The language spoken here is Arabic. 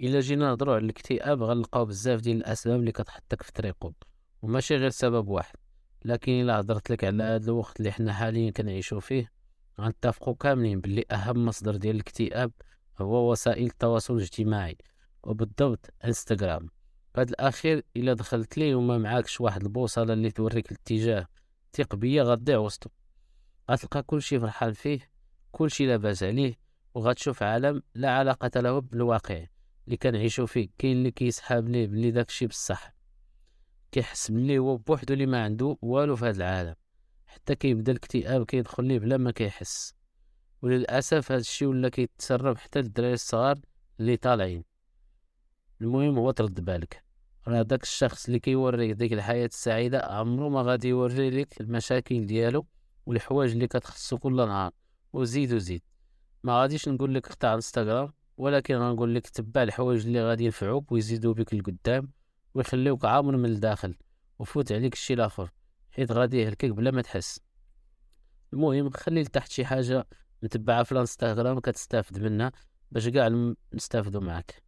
إلا جينا نهضروا على الاكتئاب غنلقاو بزاف ديال الأسباب اللي كتحطك في طريقه، وماشي غير سبب واحد. لكن إلا هضرت لك على هذا الوقت اللي حنا حاليا كنعيشو فيه، غنتفقوا كاملين باللي أهم مصدر ديال الاكتئاب هو وسائل التواصل الاجتماعي، وبالضبط انستغرام. هاد الأخير إلا دخلت ليه وما معاكش واحد البوصلة اللي توريك الاتجاه، ثق بيا غتضيع وسطو. غتلقى كلشي فرحان فيه، كلشي لاباس عليه، وغتشوف عالم لا علاقة له بالواقع اللي كنعيشو فيه. كاين اللي كيسحاب ليه بلي داكشي بصح، كيحس بلي هو بوحدو اللي ما عنده والو في هاد العالم، حتى كيبدا الاكتئاب كيدخل ليه بلا ما كيحس. وللأسف هاد الشي ولا كيتسرب حتى للدراري الصغار اللي طالعين. المهم هو ترد بالك، راه داك الشخص اللي كيوريك ديك الحياة السعيدة عمرو ما غادي يوري لك المشاكل ديالو والحوايج اللي كتخصو كل نهار. وزيد وزيد، ما غاديش نقول لك اقطع انستغرام، ولكن غنقول لك تبع الحوايج اللي غادي ينفعوك ويزيدوا بك لقدام ويخليوك عامر من الداخل، وفوت عليك الشي الاخر حيت غادي يهلكك بلا ما تحس. المهم خلي لتحت شي حاجة متبعة في الانستغرام كتستافد منها باش كاع نستافدوا معاك.